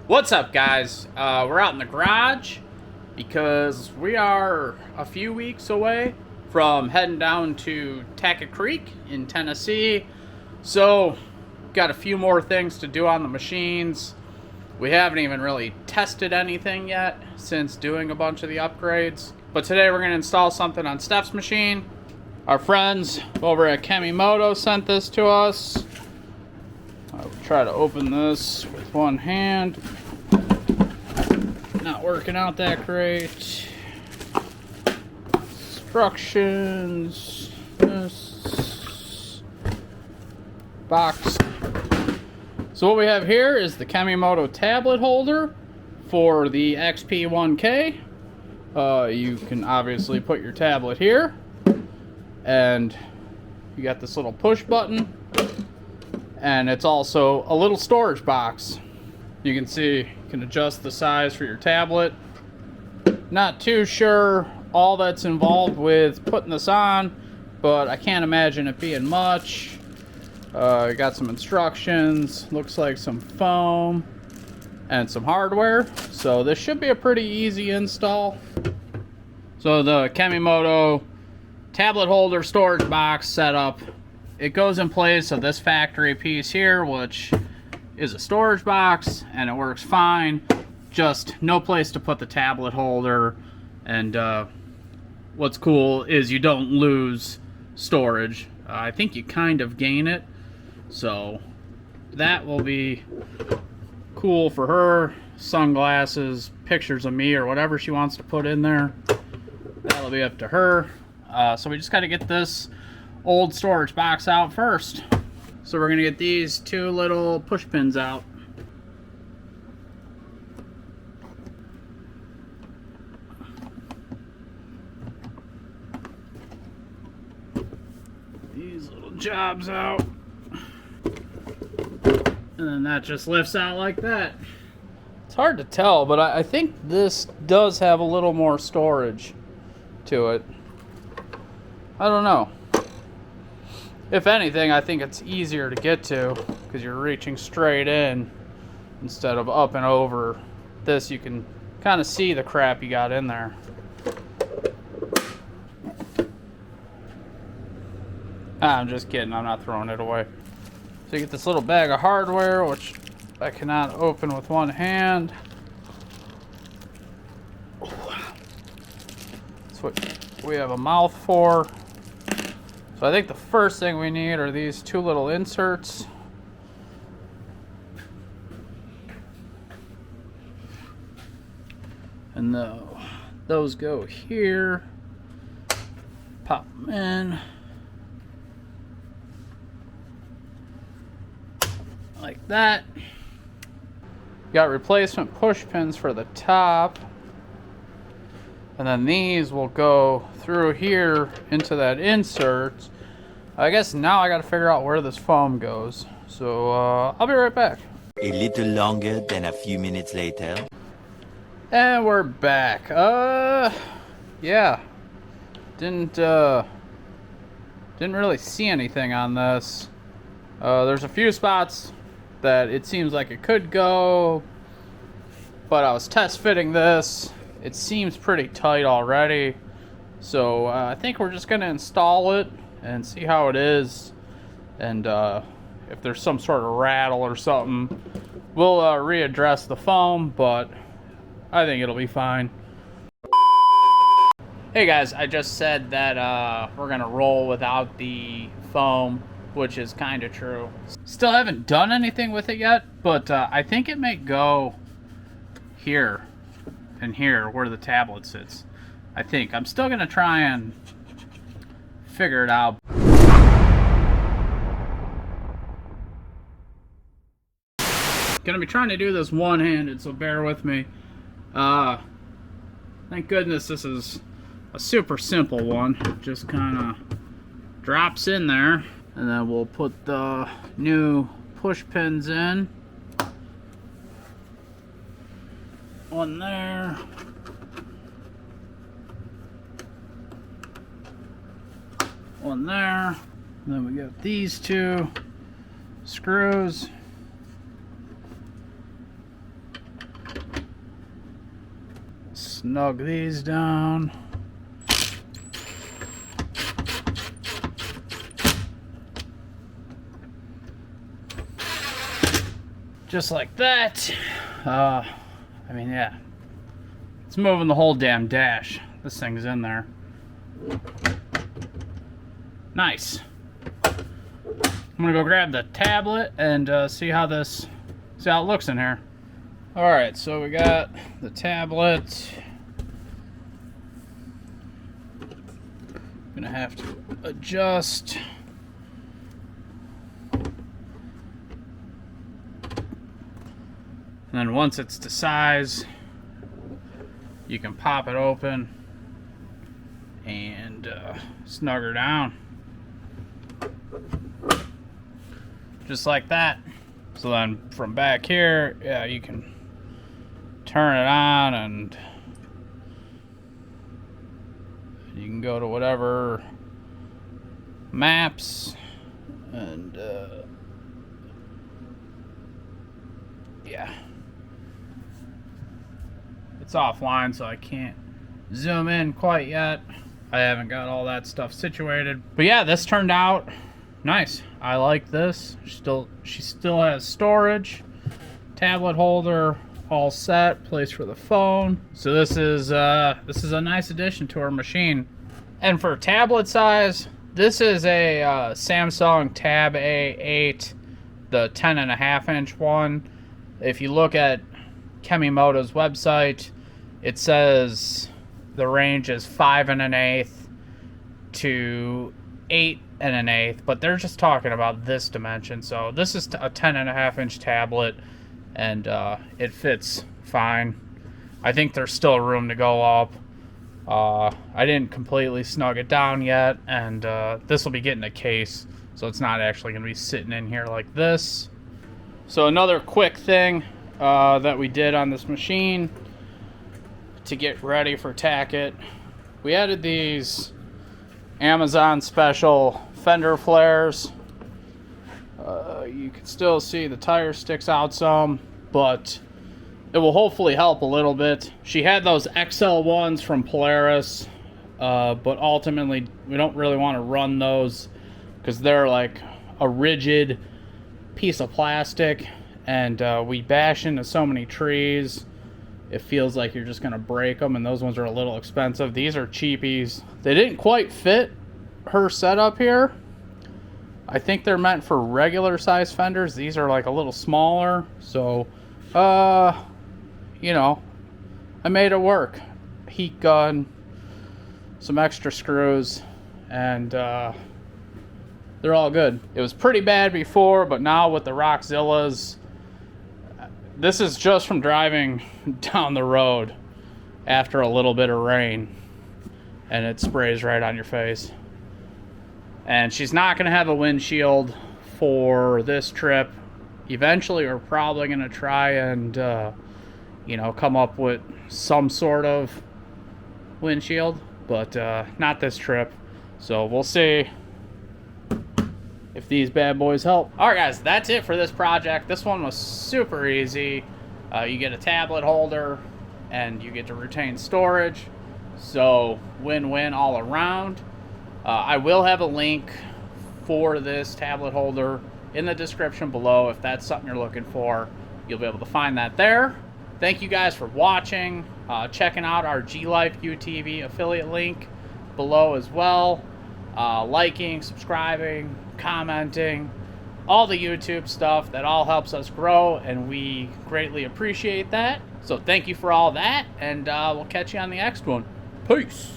What's up, guys? We're out in the garage because we are a few weeks away from heading down to Tackett Creek in Tennessee. So, got a few more things to do on the machines. We haven't even really tested anything yet since doing a bunch of the upgrades. But today we're going to install something on Steph's machine. Our friends over at Kemimoto sent this to us. I'll try to open this with one hand. Not working out that great. Instructions. This box. So what we have here is the Kemimoto tablet holder for the XP1K. You can obviously put your tablet here. And you got this little push button. And it's also a little storage box. You can see you can adjust the size for your tablet. Not too sure all that's involved with putting this on, but I can't imagine it being much. Got some instructions, looks like some foam and some hardware. So this should be a pretty easy install. So the Kemimoto tablet holder storage box setup, it goes in place of this factory piece here, which is a storage box, and it works fine. Just no place to put the tablet holder. And what's cool is you don't lose storage. I think you kind of gain it. So that will be cool for her. Sunglasses, pictures of me, or whatever she wants to put in there. That'll be up to her. So we just got to get this old storage box out first. So we're going to get these two little push pins out. These little jobs out. And then that just lifts out like that. It's hard to tell, but I think this does have a little more storage to it. I don't know. If anything, I think it's easier to get to because you're reaching straight in instead of up and over. This, you can kind of see the crap you got in there. I'm just kidding. I'm not throwing it away. So you get this little bag of hardware, which I cannot open with one hand. That's what we have a mouth for. So I think the first thing we need are these two little inserts. And those go here. Pop them in. Like that. Got replacement push pins for the top. And then these will go through here into that insert. I guess now I got to figure out where this foam goes. So I'll be right back. A little longer than a few minutes later. And we're back. Yeah. Didn't really see anything on this. There's a few spots that it seems like it could go, but I was test fitting this. It seems pretty tight already, so I think we're just going to install it and see how it is. And if there's some sort of rattle or something, we'll readdress the foam, but I think it'll be fine. Hey guys, I just said that we're going to roll without the foam, which is kind of true. Still haven't done anything with it yet, but I think it may go here and here where the tablet sits. I think. I'm still going to try and figure it out. Gonna be trying to do this one-handed, so bear with me. Thank goodness this is a super simple one. Just kind of drops in there, and then we'll put the new push pins in. One there. One there. And then we got these two screws. snug these down. Just like that. I mean, yeah. It's moving the whole damn dash. This thing's in there. Nice. I'm gonna go grab the tablet and see how it looks in here. All right, so we got the tablet. Gonna have to adjust. And then once it's to size, you can pop it open and snug her down. Just like that. So then from back here, yeah, you can turn it on and you can go to whatever maps and yeah. It's offline, so I can't zoom in quite yet. I haven't got all that stuff situated. But yeah, this turned out nice. I like this. She still has storage, tablet holder, all set, place for the phone. So this is a nice addition to our machine. And for tablet size, this is a Samsung Tab A8, the 10.5-inch one. If you look at Kemimoto's website, it says the range is 5 1/8 to 8 1/8, but they're just talking about this dimension. So this is a 10.5-inch tablet, and it fits fine. I think there's still room to go up. I didn't completely snug it down yet, and this will be getting a case, so it's not actually going to be sitting in here like this. So another quick thing that we did on this machine to get ready for Tackett, we added these Amazon special fender flares. You can still see the tire sticks out some, but it will hopefully help a little bit. She had those XL ones from Polaris, but ultimately we don't really want to run those because they're like a rigid piece of plastic, and we bash into so many trees it feels like you're just gonna break them, and those ones are a little expensive. These are cheapies. They didn't quite fit her setup here. I think they're meant for regular size fenders. These are like a little smaller, so you know, I made it work. Heat gun, some extra screws, and they're all good. It was pretty bad before, but now with the Rockzillas, this is just from driving down the road after a little bit of rain, and it sprays right on your face. And she's not going to have a windshield for this trip. Eventually, we're probably going to try and, you know, come up with some sort of windshield, but not this trip. So we'll see if these bad boys help. All right, guys, that's it for this project. This one was super easy. You get a tablet holder, and you get to retain storage. So win-win all around. I will have a link for this tablet holder in the description below. If that's something you're looking for, you'll be able to find that there. Thank you guys for watching, checking out our G-Life UTV affiliate link below as well. Liking, subscribing, commenting, all the YouTube stuff. That all helps us grow, and we greatly appreciate that. So thank you for all that, and we'll catch you on the next one. Peace.